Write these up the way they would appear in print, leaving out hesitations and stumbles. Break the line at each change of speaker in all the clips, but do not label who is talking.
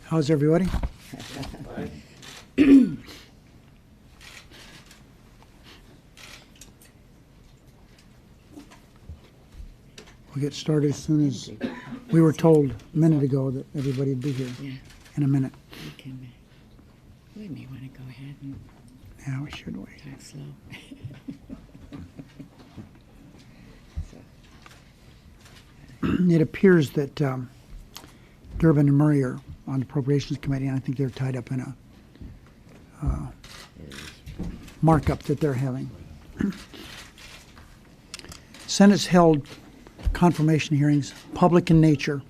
How's everybody? We'll get started as soon as we were told a minute ago that everybody would be here in a minute.
We may want to go ahead and
Yeah, we should wait.
talk slow.
It appears that Durbin and Murray are on the Appropriations Committee, and I think they're tied up in a markup that they're having. Senate's held confirmation hearings, public in nature,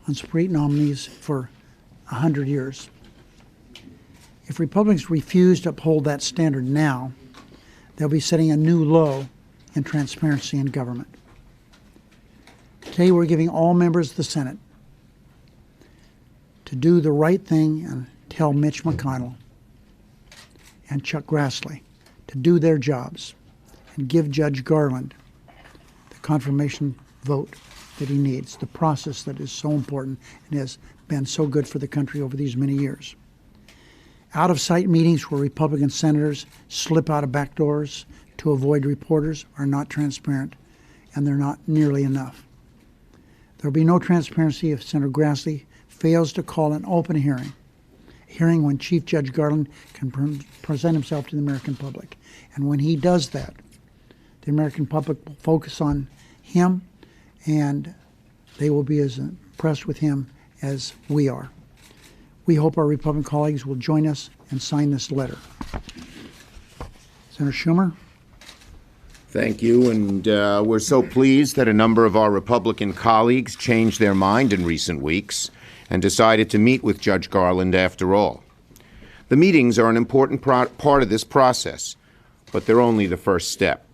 on Supreme nominees for 100 years. If Republicans refuse to uphold that standard now, they'll be setting a new low in transparency in government. Today we're giving all members of the Senate to do the right thing and tell Mitch McConnell and Chuck Grassley to do their jobs and give Judge Garland the confirmation vote that he needs, the process that is so important and has been so good for the country over these many years. Out-of-sight meetings where Republican senators slip out of back doors to avoid reporters are not transparent, and they're not nearly enough. There will be no transparency if Senator Grassley fails to call an open hearing, a hearing when Chief Judge Garland can present himself to the American public. And when he does that, the American public will focus on him, and they will be as impressed with him as we are. We hope our Republican colleagues will join us and sign this letter. Senator Schumer?
Thank you, and we're so pleased that a number of our Republican colleagues changed their mind in recent weeks and decided to meet with Judge Garland after all. The meetings are an important part of this process, but they're only the first step.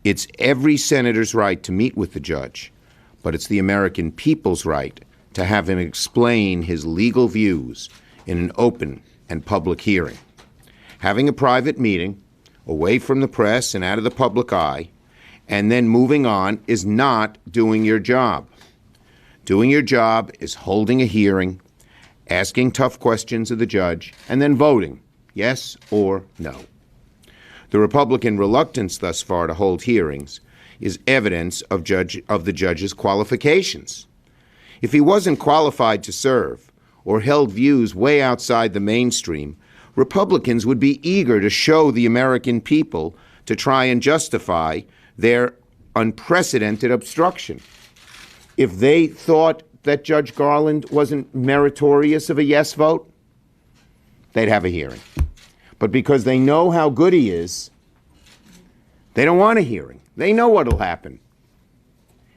It's every senator's right to meet with the judge, but it's the American people's right to have him explain his legal views in an open and public hearing. Having a private meeting, away from the press and out of the public eye, and then moving on is not doing your job. Doing your job is holding a hearing, asking tough questions of the judge, and then voting, yes or no. The Republican reluctance thus far to hold hearings is evidence of the judge's qualifications. If he wasn't qualified to serve or held views way outside the mainstream, Republicans would be eager to show the American people to try and justify their unprecedented obstruction. If they thought that Judge Garland wasn't meritorious of a yes vote, they'd have a hearing. But because they know how good he is, they don't want a hearing. They know what'll happen.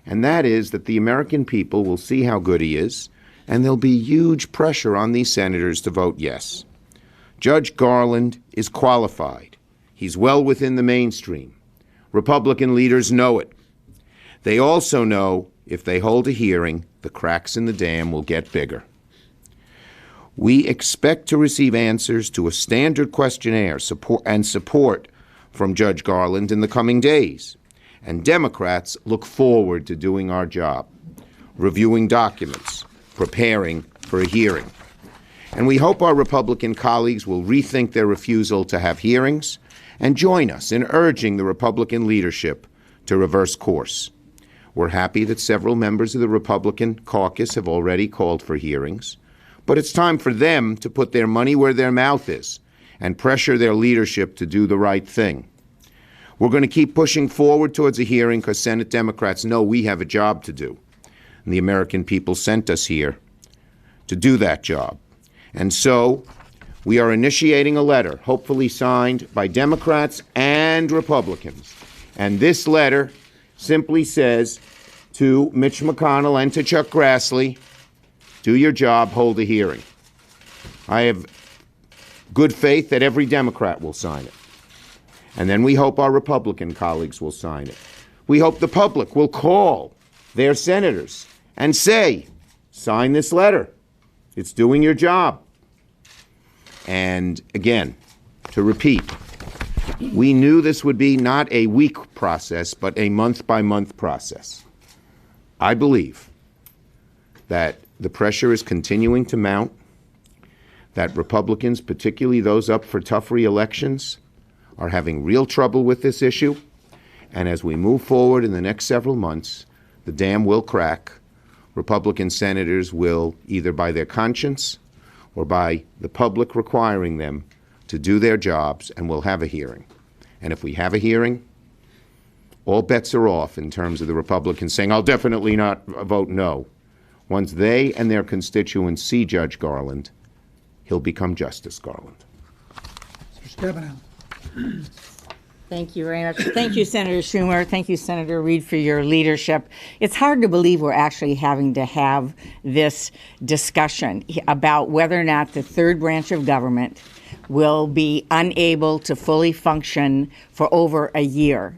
And that is that the American people will see how good he is, and there'll be huge pressure on these senators to vote yes. Judge Garland is qualified. He's well within the mainstream. Republican leaders know it. They also know if they hold a hearing, the cracks in the dam will get bigger. We expect to receive answers to a standard questionnaire support from Judge Garland in the coming days. And Democrats look forward to doing our job, reviewing documents, preparing for a hearing. And we hope our Republican colleagues will rethink their refusal to have hearings and join us in urging the Republican leadership to reverse course. We're happy that several members of the Republican caucus have already called for hearings, but it's time for them to put their money where their mouth is and pressure their leadership to do the right thing. We're going to keep pushing forward towards a hearing because Senate Democrats know we have a job to do. And the American people sent us here to do that job. And so we are initiating a letter, hopefully signed by Democrats and Republicans. And this letter simply says to Mitch McConnell and to Chuck Grassley, do your job, hold a hearing. I have good faith that every Democrat will sign it. And then we hope our Republican colleagues will sign it. We hope the public will call their senators and say, sign this letter. It's doing your job. And again, to repeat, we knew this would be not a week process, but a month-by-month process. I believe that the pressure is continuing to mount, that Republicans, particularly those up for tough re-elections, are having real trouble with this issue. And as we move forward in the next several months, the dam will crack. Republican senators will, either by their conscience or by the public requiring them to do their jobs, and we'll have a hearing. And if we have a hearing, all bets are off in terms of the Republicans saying, I'll definitely not vote no. Once they and their constituents see Judge Garland, he'll become Justice Garland.
Mr. Stabenow.
Thank you very much. Thank you, Senator Schumer. Thank you, Senator Reid, for your leadership. It's hard to believe we're actually having to have this discussion about whether or not the third branch of government will be unable to fully function for over a year.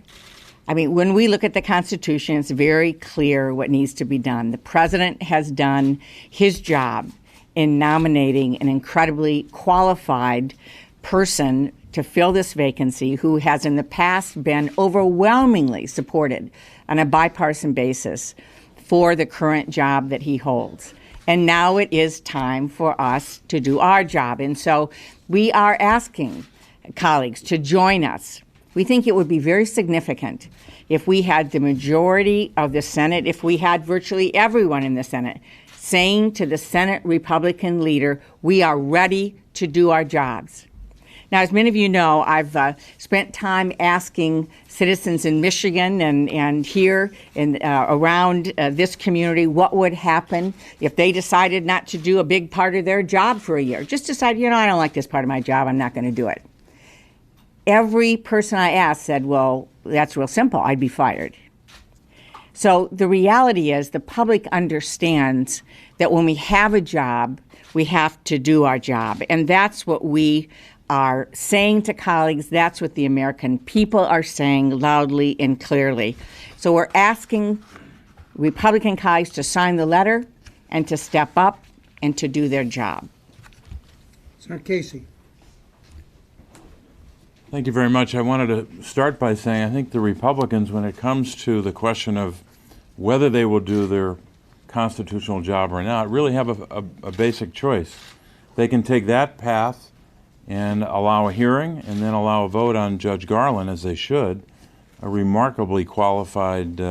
I mean, when we look at the Constitution, it's very clear what needs to be done. The president has done his job in nominating an incredibly qualified person to fill this vacancy, who has in the past been overwhelmingly supported on a bipartisan basis for the current job that he holds. And now it is time for us to do our job. And so we are asking colleagues to join us. We think it would be very significant if we had the majority of the Senate, if we had virtually everyone in the Senate saying to the Senate Republican leader, we are ready to do our jobs. Now, as many of you know, I've spent time asking citizens in Michigan and here in, around this community what would happen if they decided not to do a big part of their job for a year. Just decide, I don't like this part of my job, I'm not going to do it. Every person I asked said, well, that's real simple, I'd be fired. So the reality is the public understands that when we have a job, we have to do our job. And that's what we are saying to colleagues. That's what the American people are saying loudly and clearly. So we're asking Republican colleagues to sign the letter and to step up and to do their job.
Senator Casey.
Thank you very much. I wanted to start by saying I think the Republicans, when it comes to the question of whether they will do their constitutional job or not, really have a basic choice. They can take that path and allow a hearing and then allow a vote on Judge Garland, as they should, a remarkably qualified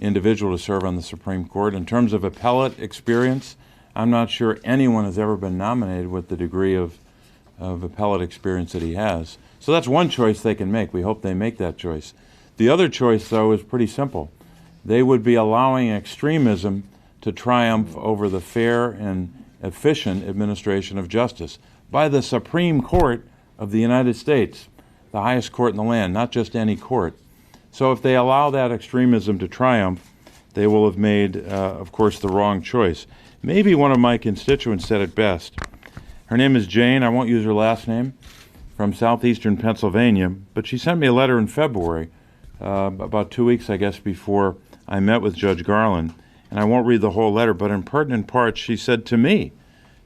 individual to serve on the Supreme Court. In terms of appellate experience, I'm not sure anyone has ever been nominated with the degree of appellate experience that he has. So that's one choice they can make. We hope they make that choice. The other choice, though, is pretty simple. They would be allowing extremism to triumph over the fair and efficient administration of justice by the Supreme Court of the United States, the highest court in the land, not just any court. So if they allow that extremism to triumph, they will have made, of course, the wrong choice. Maybe one of my constituents said it best. Her name is Jane, I won't use her last name, from southeastern Pennsylvania, but she sent me a letter in February, about 2 weeks, I guess, before I met with Judge Garland. And I won't read the whole letter, but in pertinent parts, she said to me,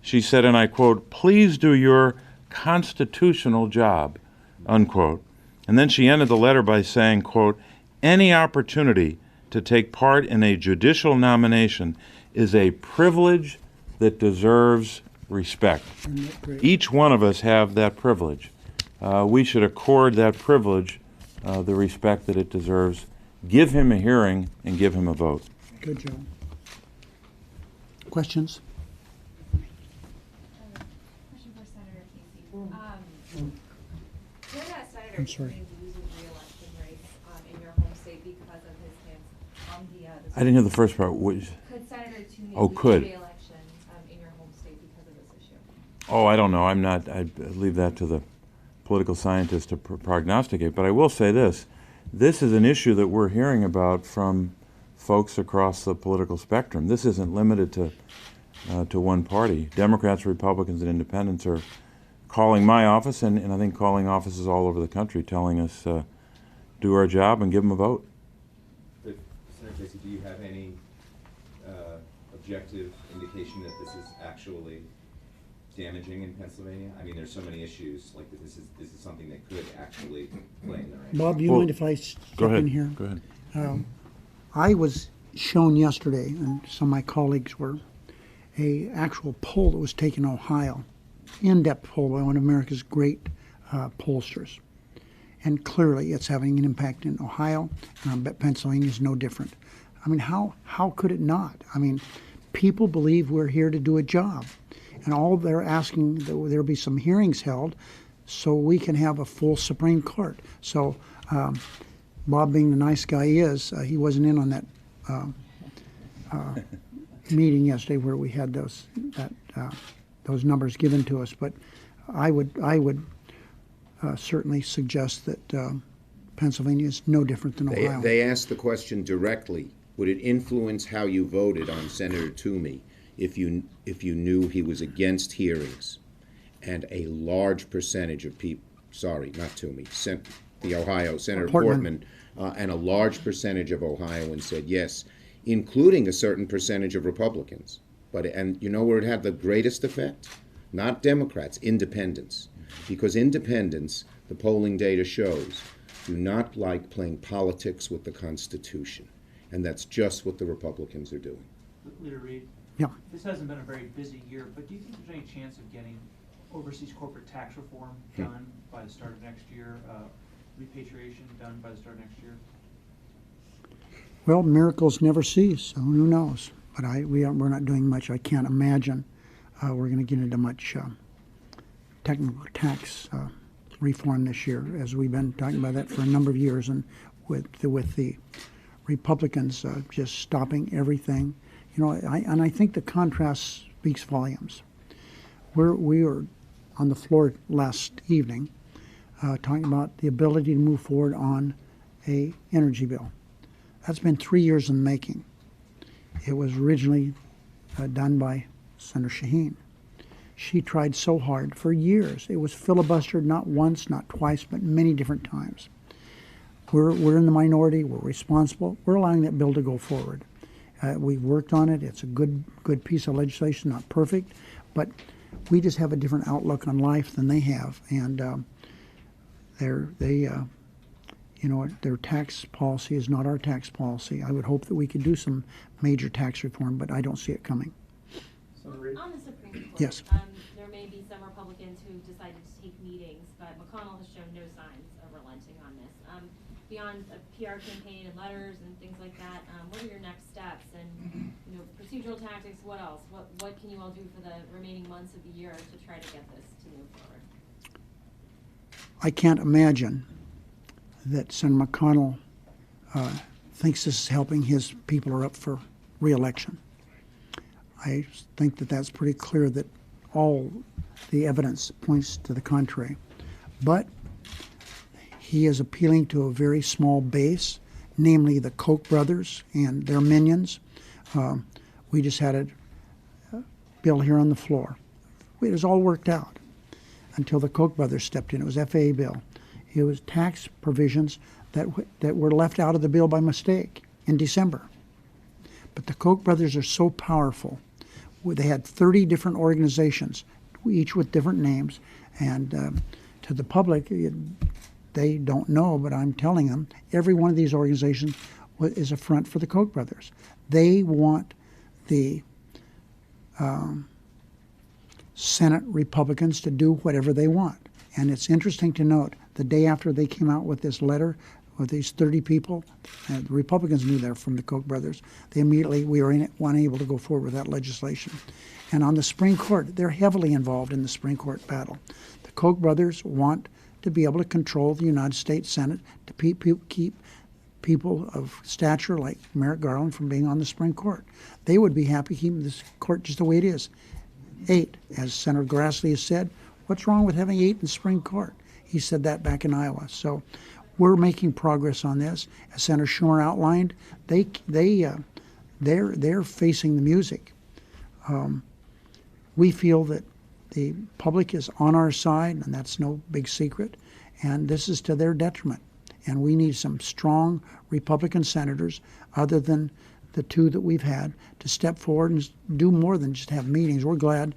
she said, and I quote, "Please do your constitutional job," unquote. And then she ended the letter by saying, quote, "Any opportunity to take part in a judicial nomination is a privilege that deserves respect." Each one of us have that privilege. We should accord that privilege the respect that it deserves. Give him a hearing and give him a vote.
Good job. Questions?
Question for Senator Casey. Could that senator
I'm sorry.
lose a re-election race in your home state because of his stance on the
I didn't hear the first part. Which,
Could Senator Toomey
Oh,
lose
could.
re-election in your home state because of this issue?
oh, I don't know. I'm not. I leave that to the political scientists to prognosticate. But I will say this. This is an issue that we're hearing about from folks across the political spectrum. This isn't limited to one party. Democrats, Republicans, and Independents are calling my office and I think calling offices all over the country, telling us do our job and give them a vote.
But, Senator Tracy, do you have any objective indication that this is actually damaging in Pennsylvania? I mean, there's so many issues, like that this is something that could actually play in the race.
Bob, do you
Well,
mind if I step
Go ahead.
in here?
Go ahead.
I was shown yesterday, and some of my colleagues were, a actual poll that was taken in Ohio, in-depth poll by one of America's great pollsters. And clearly it's having an impact in Ohio, and I bet Pennsylvania is no different. I mean, how could it not? I mean, people believe we're here to do a job. And all they're asking, that there'll be some hearings held so we can have a full Supreme Court. So Bob, being the nice guy he is, he wasn't in on that meeting yesterday where we had those numbers given to us. But I would certainly suggest that Pennsylvania is no different than Ohio.
They asked the question directly, would it influence how you voted on Senator Toomey if you knew he was against hearings? And a large percentage of people, sorry, not Toomey, the Ohio, Senator Portman, and a large percentage of Ohioans said yes, including a certain percentage of Republicans. And you know where it had the greatest effect? Not Democrats, independents. Because independents, the polling data shows, do not like playing politics with the Constitution. And that's just what the Republicans are doing.
Leader Reed,
Yeah.
this hasn't been a very busy year, but do you think there's any chance of getting overseas corporate tax reform done by the start of next year, repatriation done by the start of next year?
Well, miracles never cease, so who knows? But we're not doing much. I can't imagine we're going to get into much technical tax reform this year, as we've been talking about that for a number of years, and with the Republicans just stopping everything. You know, I think the contrast speaks volumes. We were on the floor last evening talking about the ability to move forward on a energy bill. That's been 3 years in the making. It was originally done by Senator Shaheen. She tried so hard for years. It was filibustered not once, not twice, but many different times. We're in the minority. We're responsible. We're allowing that bill to go forward. We've worked on it. It's a good piece of legislation, not perfect, but we just have a different outlook on life than they have, and their tax policy is not our tax policy. I would hope that we could do some major tax reform, but I don't see it coming.
On the Supreme Court,
Yes.
There may be some Republicans who decided to take meetings, but McConnell has shown no signs of relenting on this. Beyond a PR campaign and letters and things like that, what are your next steps? And procedural tactics. What else? What can you all do for the remaining months of the year to try to get this to move forward?
I can't imagine that Senator McConnell thinks this is helping his people are up for re-election. I think that that's pretty clear that all the evidence points to the contrary. But he is appealing to a very small base, namely the Koch brothers and their minions. We just had a bill here on the floor. It was all worked out until the Koch brothers stepped in. It was FAA bill. It was tax provisions that were left out of the bill by mistake in December. But the Koch brothers are so powerful. They had 30 different organizations, each with different names, and to the public, they don't know, but I'm telling them, every one of these organizations is a front for the Koch brothers. They want the Senate Republicans to do whatever they want. And it's interesting to note, the day after they came out with this letter with these 30 people, the Republicans knew they're from the Koch brothers. We were unable to go forward with that legislation. And on the Supreme Court, they're heavily involved in the Supreme Court battle. The Koch brothers want to be able to control the United States Senate, to keep people of stature like Merrick Garland from being on the Supreme Court. They would be happy keeping this court just the way it is. 8, as Senator Grassley has said, what's wrong with having 8 in the Supreme Court? He said that back in Iowa. So we're making progress on this. As Senator Schumer outlined, they're facing the music. We feel that The public is on our side, and that's no big secret, and this is to their detriment. And we need some strong Republican senators, other than the two that we've had, to step forward and do more than just have meetings. We're glad,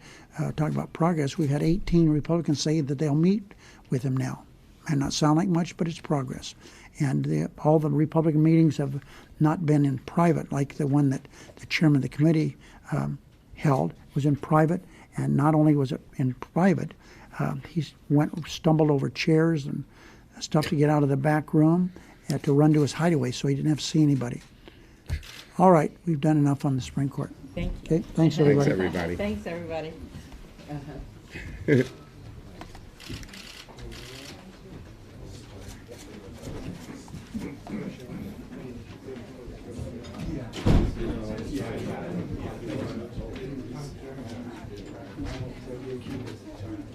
talking about progress, we've had 18 Republicans say that they'll meet with him now. Might not sound like much, but it's progress. And all the Republican meetings have not been in private, like the one that the chairman of the committee held. It was in private, and not only was it in private, he stumbled over chairs and stuff to get out of the back room, had to run to his hideaway so he didn't have to see anybody. All right, we've done enough on the Supreme Court.
Thank you.
Okay, thanks everybody.
Thanks, everybody.
Thanks, everybody.